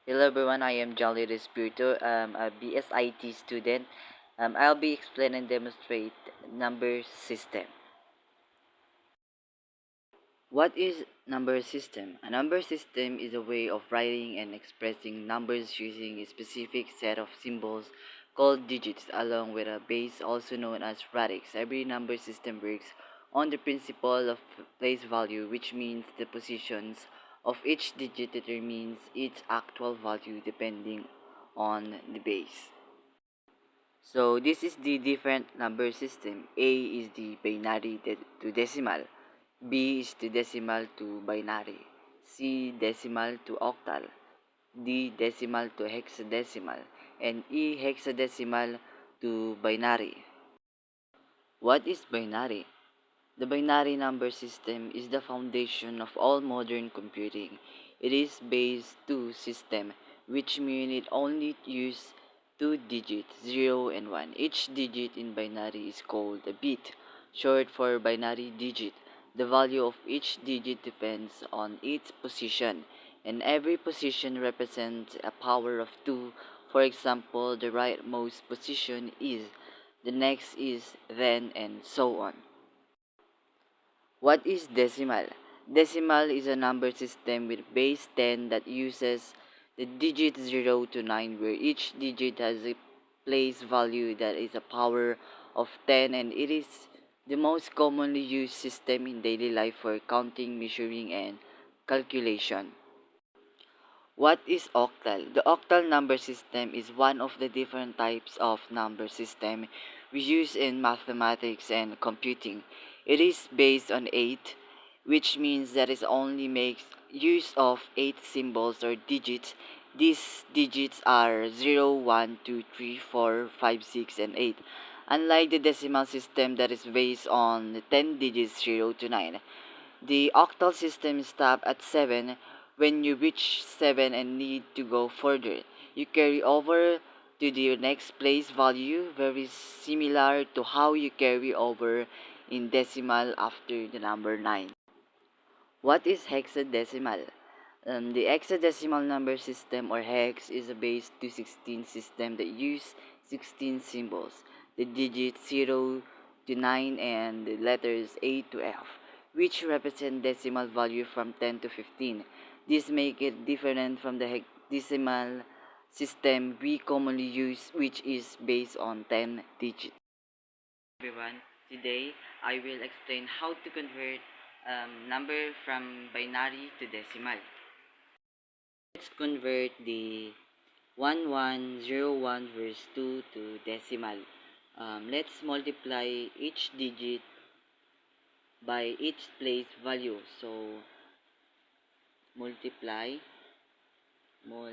Hello everyone, I am Jolly Respirito, a BSIT student. I'll be explain and demonstrate number system. What is number system? A number system is a way of writing and expressing numbers using a specific set of symbols called digits along with a base also known as radix. Every number system works on the principle of place value, which means the positions of each digit determines its actual value depending on the base. So this is the different number system. A is the binary to decimal. B is the decimal to binary. C decimal to octal. D decimal to hexadecimal. And E hexadecimal to binary. What is binary? The binary number system is the foundation of all modern computing. It is based two system, which means it only uses two digits, 0 and 1. Each digit in binary is called a bit, short for binary digit. The value of each digit depends on its position, and every position represents a power of 2. For example, the rightmost position is, the next is, then, and so on. What is decimal? Decimal is a number system with base 10 that uses the digits 0 to 9, where each digit has a place value that is a power of 10, and it is the most commonly used system in daily life for counting, measuring, and calculation. What is octal? The octal number system is one of the different types of number system we use in mathematics and computing. It is based on 8, which means that it only makes use of 8 symbols or digits. These digits are 0, 1, 2, 3, 4, 5, 6, and 8. Unlike the decimal system that is based on 10 digits 0 to 9. The octal system stops at 7. When you reach 7 and need to go further, you carry over to the next place value, very similar to how you carry over in decimal after the number 9. What is hexadecimal? The hexadecimal number system or hex is a base to 16 system that use 16 symbols, the digits 0 to 9 and the letters A to F, which represent decimal value from 10 to 15. This make it different from the hexadecimal system we commonly use, which is based on 10 digits. Everyone, today I will explain how to convert number from binary to decimal. Let's convert the 1101 verse 2 to decimal. Let's multiply each digit by each place value. So, multiply, mul,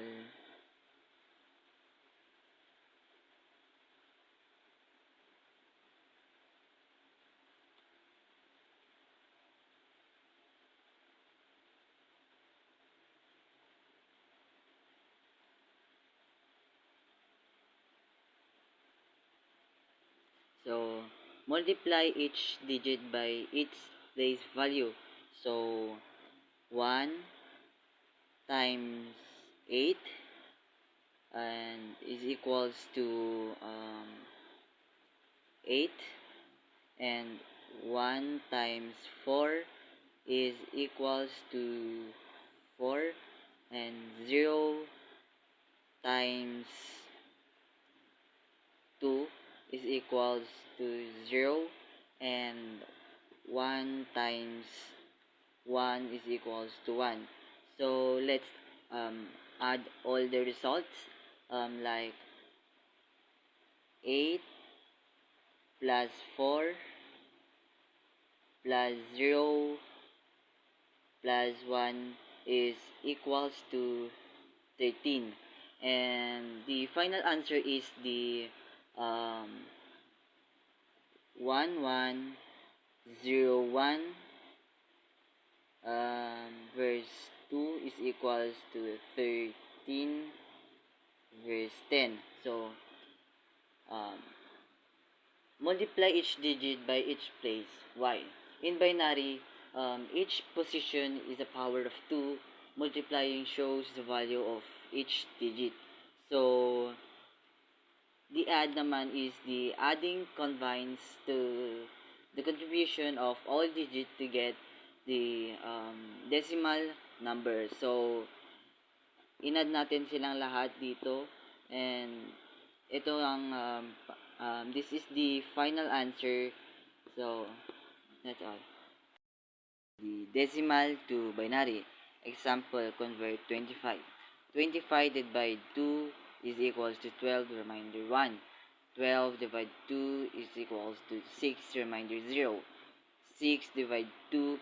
so, multiply each digit by its place value. So, 1 times 8 and is equals to 8, and 1 times 4 is equals to 4, and 0 times 2 is equals to 0, and 1 times 1 is equals to 1. So let's add all the results, like 8 plus 4 plus 0 plus 1 is equals to 13, and the final answer is the 1101 verse 2 is equals to 13 verse 10. So um, multiply each digit by each place. Why? In binary, each position is a power of 2, multiplying shows the value of each digit. So, the add naman is the adding combines to the contribution of all digits to get the decimal number. So, inad natin silang lahat dito, and ito ang this is the final answer. So, that's all. The decimal to binary. Example, convert 25. 25 divided by 2 is equals to 12, remainder 1. 12 divided 2 is equals to 6, remainder 0. 6 divided 2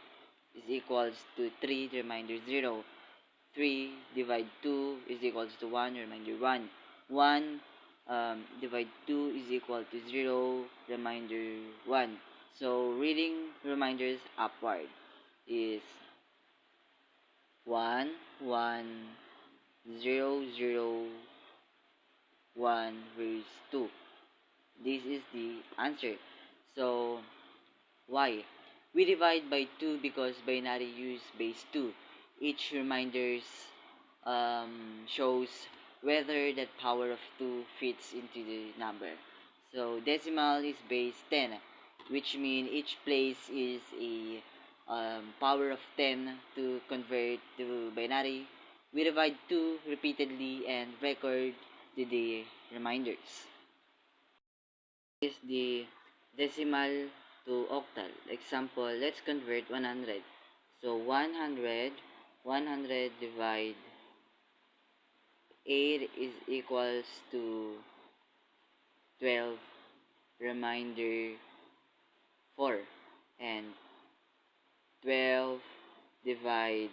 is equals to 3, remainder 0. 3 divided 2 is equals to 1, remainder 1. 1 divide 2 is equal to 0, remainder 1. So, reading reminders upward is 1, 1, 0, 0, 1 verse 2. This is the answer. So, why? We divide by 2 because binary use base 2. Each reminders shows whether that power of 2 fits into the number. So, decimal is base 10, which means each place is a power of 10 to convert to binary. We divide 2 repeatedly and record the reminders. Is the decimal to octal. Example, let's convert 100. So 100 divide 8 is equals to 12, remainder 4, and 12 divide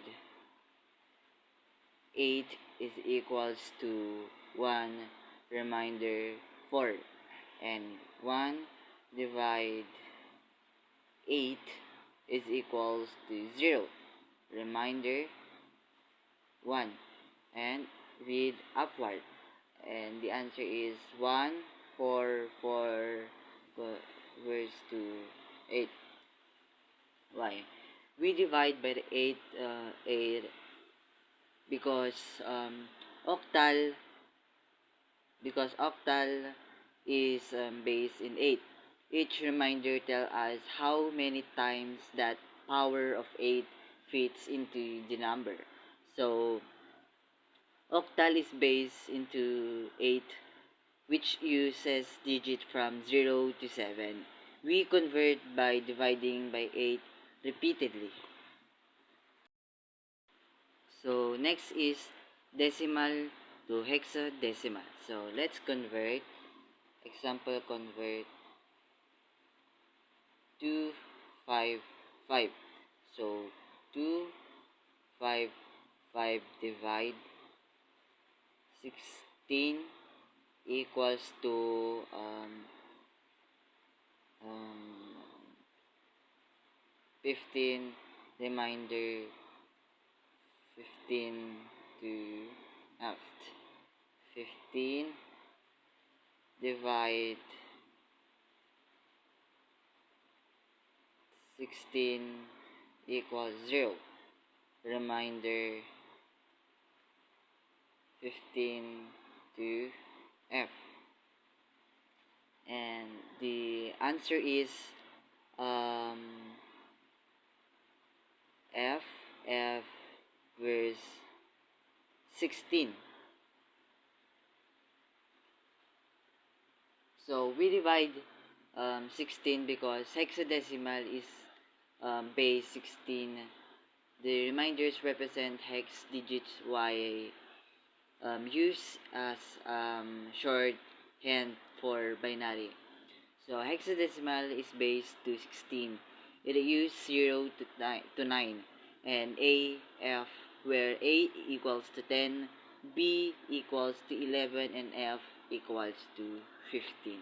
8 is equals to 1, remainder 4, and 1 divide 8 is equals to 0, remainder 1, and read upward, and the answer is 1, 4, 4 verse to 8. Why? We divide by the 8 because octal is based in 8. Each remainder tell us how many times that power of 8 fits into the number. So, octal is based into 8, which uses digit from 0 to 7. We convert by dividing by 8 repeatedly. So, next is decimal to hexadecimal. So, let's convert. Example, convert 255. So, 255 divide 16 equals to 15, remainder 15 to left. 15 divide 16 equals 0, remainder 15 to F. And the answer is F verse 16. So we divide 16 because hexadecimal is base 16. The reminders represent hex digits y used as shorthand for binary. So hexadecimal is base to 16. It used 0 to 9, and A, F, where A equals to 10, B equals to 11, and F equals to 15.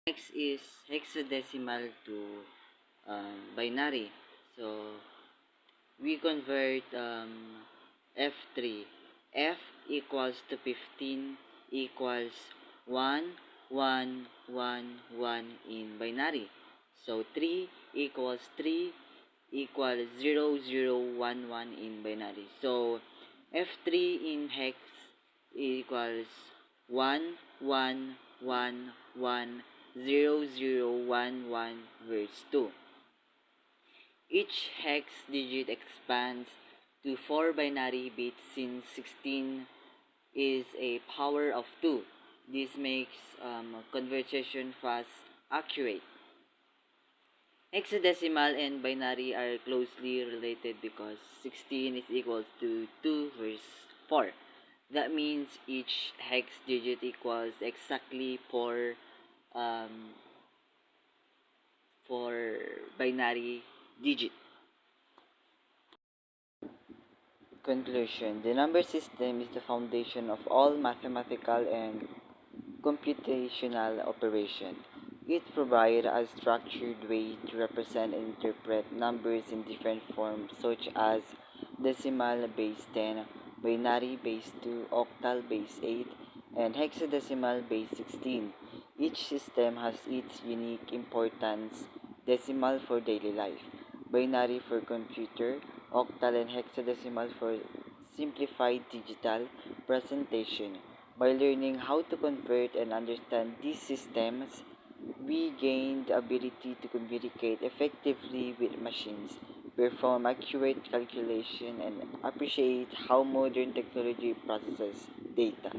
Next is hexadecimal to binary. So we convert F3. F equals to 15 equals 1, 1, 1, 1 in binary. So 3 equals 3 equals 0011 in binary. So F3 in hex equals 11110011 verse 2. Each hex digit expands to 4 binary bits since 16 is a power of 2. This makes conversion fast, accurate. Hexadecimal and binary are closely related because 16 is equal to 2 verse 4. That means each hex digit equals exactly 4 binary digit. Conclusion: the number system is the foundation of all mathematical and computational operation. It provides a structured way to represent and interpret numbers in different forms such as decimal base 10, binary base 2, octal base 8, and hexadecimal base 16. Each system has its unique importance: decimal for daily life, binary for computer, octal and hexadecimal for simplified digital presentation. By learning how to convert and understand these systems, we gain the ability to communicate effectively with machines, perform accurate calculation, and appreciate how modern technology processes data.